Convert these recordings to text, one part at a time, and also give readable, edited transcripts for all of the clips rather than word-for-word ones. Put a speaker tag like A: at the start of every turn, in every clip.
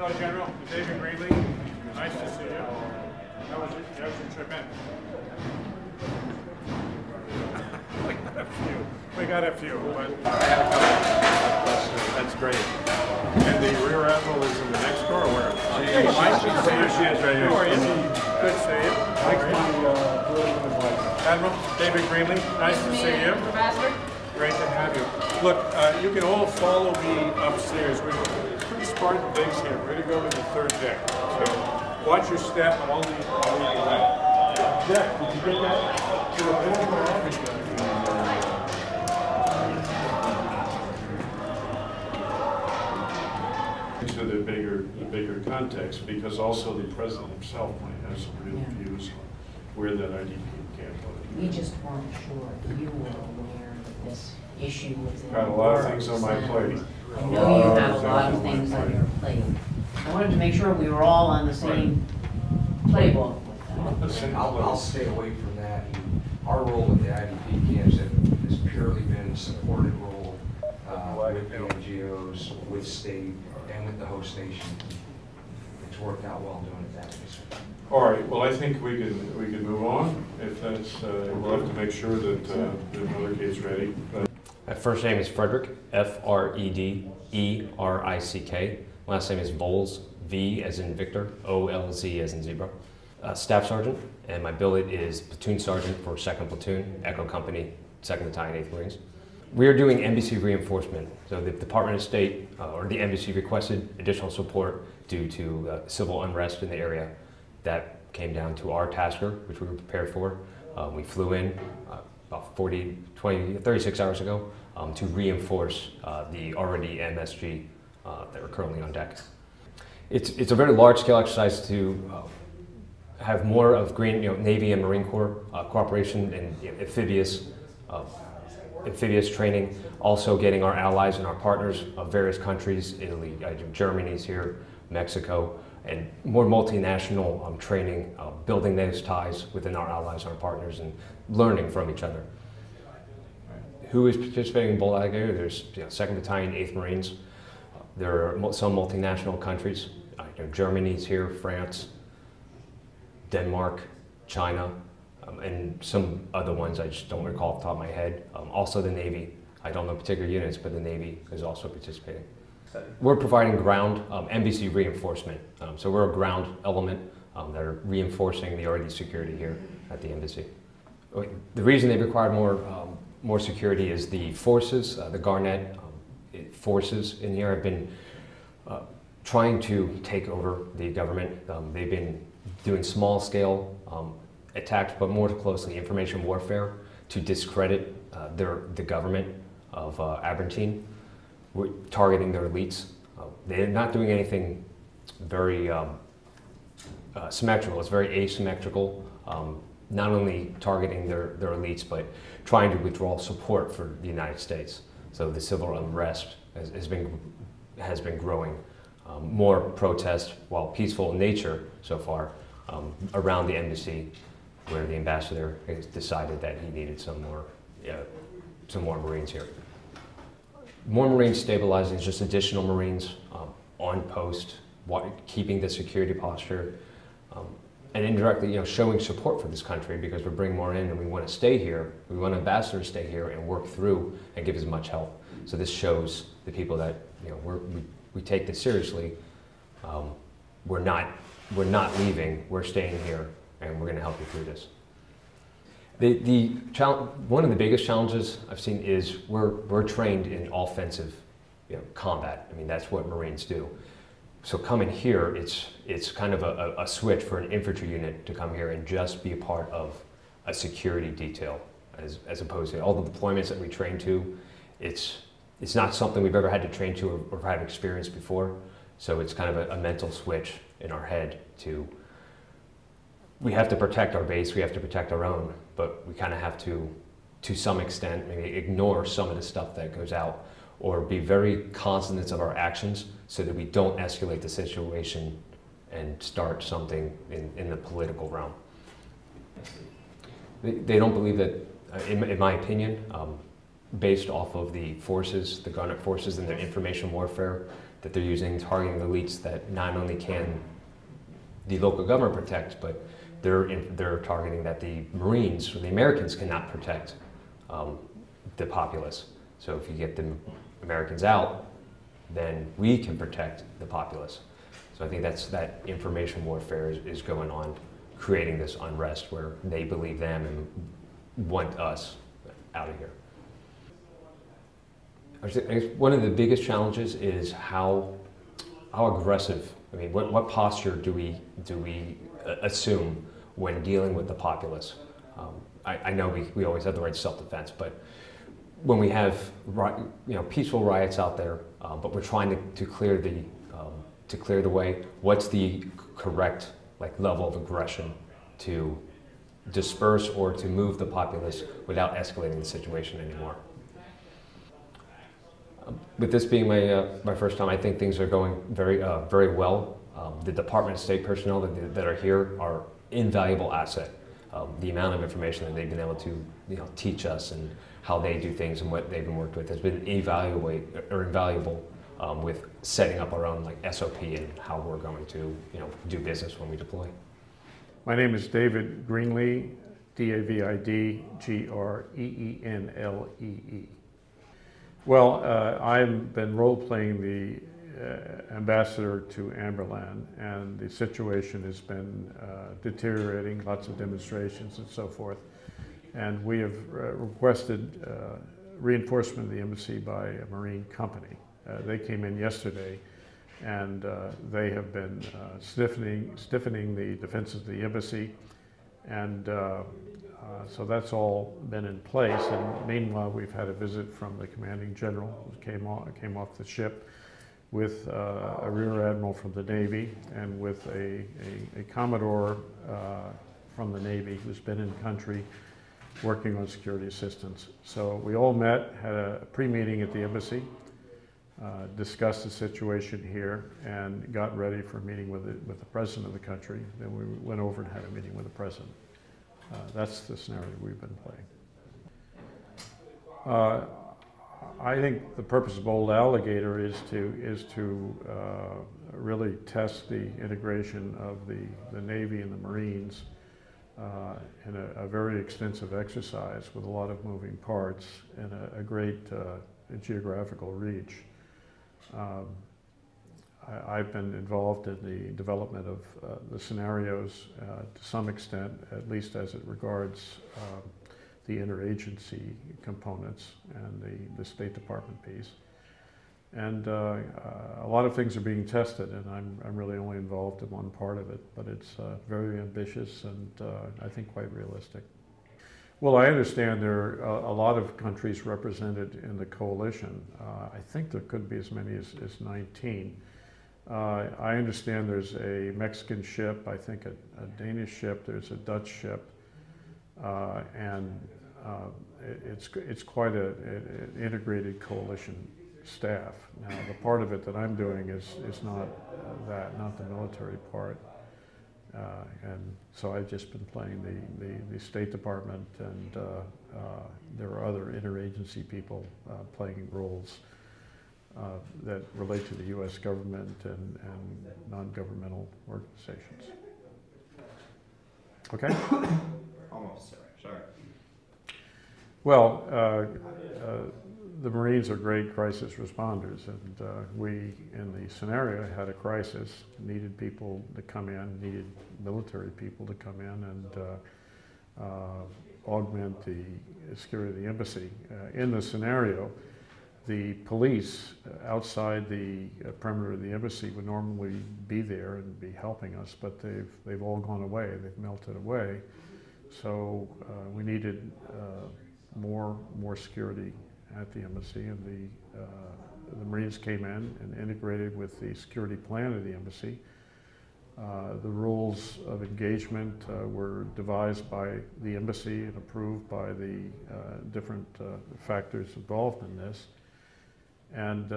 A: Hello, General. David Greenlee. Nice to see you. How was your trip in? We got a few, but I had a couple. That's great. And the Rear Admiral is in the next door, or where? She is right here. Good to see you. Admiral David Greenlee, nice to see you.
B: Ambassador.
A: Great to have you. Look, you can all follow me upstairs. We're pretty Spartan digs here. We're going to go to the third deck. So watch your step, and I'll lead the way. Jack, did you get that? To the bigger context, because also the president himself might have some real views on where that IDP camp was.
B: We just weren't sure if you were aware that this issue was in
A: Got a lot of things on my plate.
B: I know you have a lot of things on your plate. I wanted to make sure we were all on the same playbook with that.
C: I'll stay away from that. Our role with the IDP camps has purely been a supported role with the NGOs, with state, and with the host nation. It's worked out well doing it that way.
A: All right. Well, I think we can move on. If that's, we'll have to make sure that the mother gate's ready.
D: My first name is Frederick, F-R-E-D-E-R-I-C-K. Last name is Volz, V as in Victor, O-L-Z as in zebra. Staff Sergeant, and my billet is Platoon Sergeant for 2nd Platoon, Echo Company, 2nd Battalion, 8th Marines. We are doing embassy reinforcement. So the Department of State, or the embassy, requested additional support due to civil unrest in the area. That came down to our tasker, which we were prepared for. We flew in about 36 hours ago to reinforce the already MSG that are currently on deck. It's a very large-scale exercise to have more of Navy and Marine Corps cooperation and amphibious training, also getting our allies and our partners of various countries, Italy, Germany's here, Mexico, and more multinational training, building those ties within our allies and our partners and learning from each other. Who is participating in Bold Alligator? There's 2nd Battalion, 8th Marines. There are some multinational countries. Germany's here, France, Denmark, China, and some other ones I just don't recall off the top of my head. Also the Navy. I don't know particular units, but the Navy is also participating. We're providing ground embassy reinforcement. So we're a ground element that are reinforcing the already security here at the embassy. The reason they require more security is the forces, the Garnet forces in here have been trying to take over the government. They've been doing small-scale attacks, but more closely information warfare to discredit the government of Aberdeen, targeting their elites. They're not doing anything very symmetrical. It's very asymmetrical, not only targeting their elites, but trying to withdraw support for the United States. So the civil unrest has been growing. More protests, while peaceful in nature so far, around the embassy, where the ambassador has decided that he needed some more Marines here. More Marines stabilizing is just additional Marines on post, keeping the security posture, and indirectly, showing support for this country because we're bringing more in and we want to stay here. We want ambassadors to stay here and work through and give as much help. So this shows the people that we take this seriously. We're not leaving. We're staying here, and we're going to help you through this. One of the biggest challenges I've seen is we're trained in offensive combat. I mean, that's what Marines do. So coming here, it's kind of a switch for an infantry unit to come here and just be a part of a security detail, as opposed to all the deployments that we train to. It's not something we've ever had to train to or had experience before. So it's kind of a mental switch in our head to, we have to protect our base, we have to protect our own, but we kind of have to some extent, maybe ignore some of the stuff that goes out, or be very cognizant of our actions so that we don't escalate the situation and start something in the political realm. They don't believe that, in my opinion, based off of the forces, the Garnet forces and their information warfare, that they're using, targeting elites that not only can the local government protect, but they're targeting that the Marines or the Americans cannot protect the populace. So if you get the Americans out, then we can protect the populace. So I think that information warfare is going on, creating this unrest where they believe them and want us out of here. I guess one of the biggest challenges is how aggressive. I mean, what posture do we assume when dealing with the populace? I know we always have the right to self-defense, but when we have peaceful riots out there, but we're trying to clear the way, what's the correct level of aggression to disperse or to move the populace without escalating the situation anymore? With this being my first time, I think things are going very well. The Department of State personnel that are here are invaluable asset. The amount of information that they've been able to teach us and how they do things and what they've been worked with has been invaluable with setting up our own SOP and how we're going to do business when we deploy.
A: My name is David Greenlee, D-A-V-I-D Greenlee. Well, I've been role-playing the ambassador to Amberland, and the situation has been deteriorating, lots of demonstrations and so forth. And we have requested reinforcement of the embassy by a Marine company. They came in yesterday, and they have been stiffening the defenses of the embassy, and so that's all been in place. And meanwhile, we've had a visit from the commanding general who came off the ship with a rear admiral from the Navy and with a commodore from the Navy who's been in country working on security assistance. So we all met, had a pre-meeting at the embassy, discussed the situation here, and got ready for a meeting with the president of the country. Then we went over and had a meeting with the president. That's the scenario we've been playing. I think the purpose of Bold Alligator is to really test the integration of the Navy and the Marines in a very extensive exercise with a lot of moving parts and a great geographical reach. I've been involved in the development of the scenarios to some extent, at least as it regards the interagency components and the State Department piece. And a lot of things are being tested, and I'm really only involved in one part of it, but it's very ambitious and I think quite realistic. Well, I understand there are a lot of countries represented in the coalition. I think there could be as many as 19. I understand there's a Mexican ship, I think a Danish ship, there's a Dutch ship, and it's quite an integrated coalition staff. Now, the part of it that I'm doing is not not the military part, and so I've just been playing the State Department, and there are other interagency people playing roles that relate to the U.S. government and non-governmental organizations. Okay?
E: Almost, sorry.
A: Well, the Marines are great crisis responders, and we, in the scenario, had a crisis, needed people to come in, needed military people to come in and augment the security of the embassy. In the scenario, the police outside the perimeter of the embassy would normally be there and be helping us, but they've all gone away. They've melted away. So we needed more security at the embassy, and the Marines came in and integrated with the security plan of the embassy. The rules of engagement were devised by the embassy and approved by the different factors involved in this. And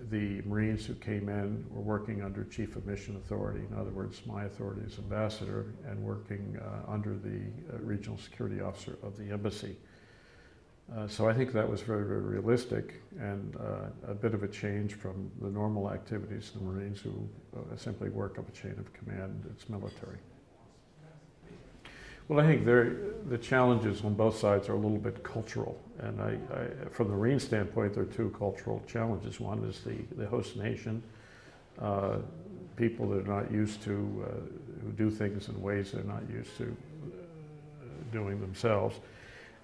A: the Marines who came in were working under Chief of Mission Authority, in other words, my authority as ambassador, and working under the Regional Security Officer of the embassy.
F: So I think that was very, very realistic and a bit of a change from the normal activities of the Marines who simply work up a chain of command. It's military. Well, I think the challenges on both sides are a little bit cultural. And from the Marine standpoint, there are two cultural challenges. One is the host nation, people that are not used to, who do things in ways they're not used to doing themselves.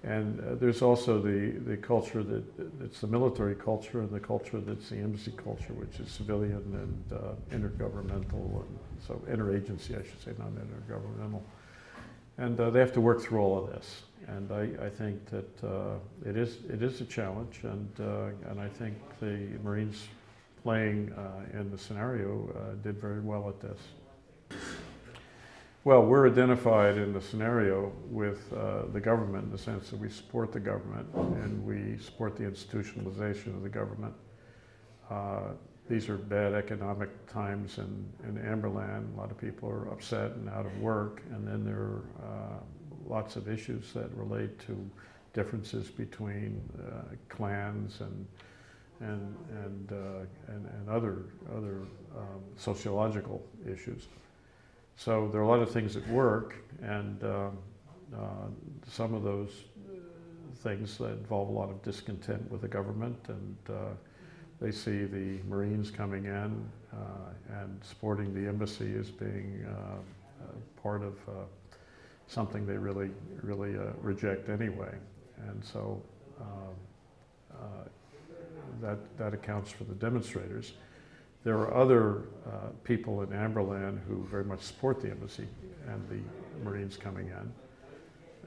F: And there's also the culture that's the military culture and the culture that's the embassy culture, which is civilian and intergovernmental, and so interagency, I should say, not intergovernmental. And they have to work through all of this. And I think that it is a challenge, and I think the Marines playing in the scenario did very well at this. Well, we're identified in the scenario with the government in the sense that we support the government and we support the institutionalization of the government. These are bad economic times in Amberland. A lot of people are upset and out of work, and then there are lots of issues that relate to differences between clans and other sociological issues. So there are a lot of things at work, and some of those things that involve a lot of discontent with the government, and they see the Marines coming in and supporting the embassy as being part of something they really reject anyway. And so that accounts for the demonstrators. There are other people in Amberland who very much support the embassy and the Marines coming in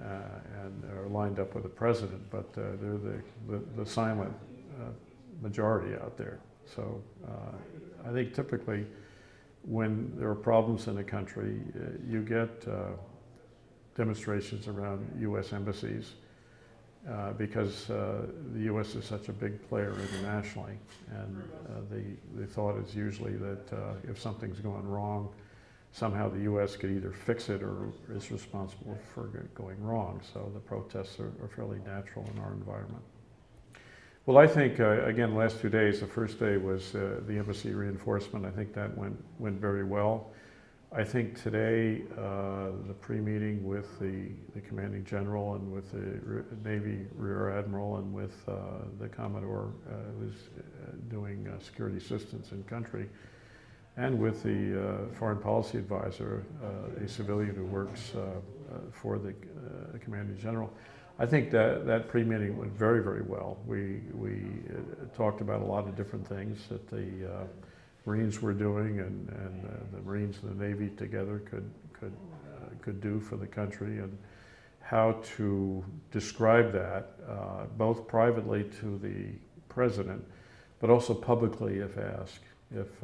F: and are lined up with the president, but they're the silent majority out there. So I think typically when there are problems in a country, you get demonstrations around U.S. embassies because the U.S. is such a big player internationally, and the thought is usually that if something's going wrong, somehow the U.S. could either fix it or is responsible for it going wrong. So the protests are fairly natural in our environment. Well, I think, again, the last 2 days, the first day was the embassy reinforcement. I think that went very well. I think today, the pre-meeting with the commanding general and with the Navy Rear Admiral and with the Commodore who's doing security assistance in country, and with the foreign policy advisor, a civilian who works for the commanding general. I think that pre-meeting went very, very well. We talked about a lot of different things that the Marines were doing and the Marines and the Navy together could do for the country, and how to describe that both privately to the president, but also publicly if asked. If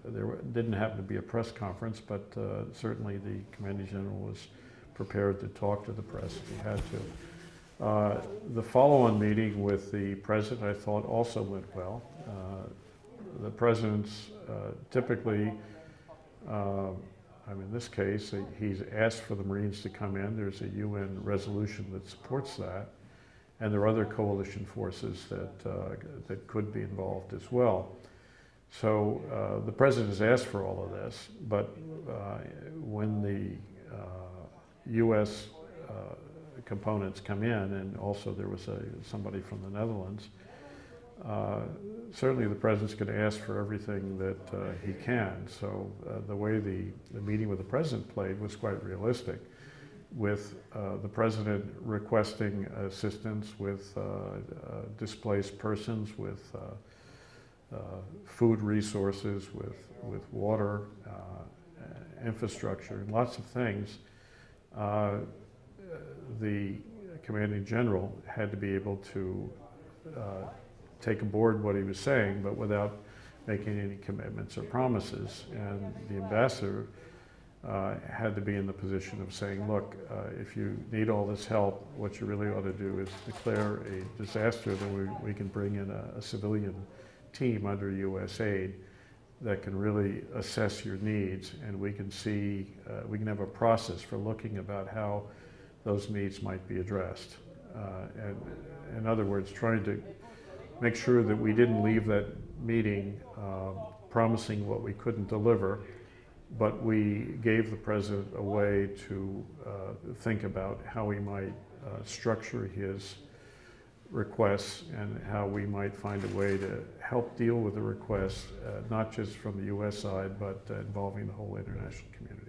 F: there didn't happen to be a press conference, but certainly the commanding general was prepared to talk to the press if he had to. The follow-on meeting with the president, I thought, also went well. The president's typically, in this case, he's asked for the Marines to come in. There's a UN resolution that supports that, and there are other coalition forces that could be involved as well. So the president has asked for all of this, but when the U.S. Components come in, and also there was somebody from the Netherlands, certainly the president's going to ask for everything that he can. So the way the meeting with the president played was quite realistic, with the president requesting assistance with displaced persons, with food resources, with water, infrastructure, and lots of things. The commanding general had to be able to take aboard what he was saying, but without making any commitments or promises. And the ambassador had to be in the position of saying, look, if you need all this help, what you really ought to do is declare a disaster, then we can bring in a civilian team under U.S. aid that can really assess your needs, and we can see, we can have a process for looking about how those needs might be addressed. And in other words, trying to make sure that we didn't leave that meeting promising what we couldn't deliver, but we gave the president a way to think about how we might structure his requests and how we might find a way to help deal with the requests, not just from the U.S. side, but involving the whole international community.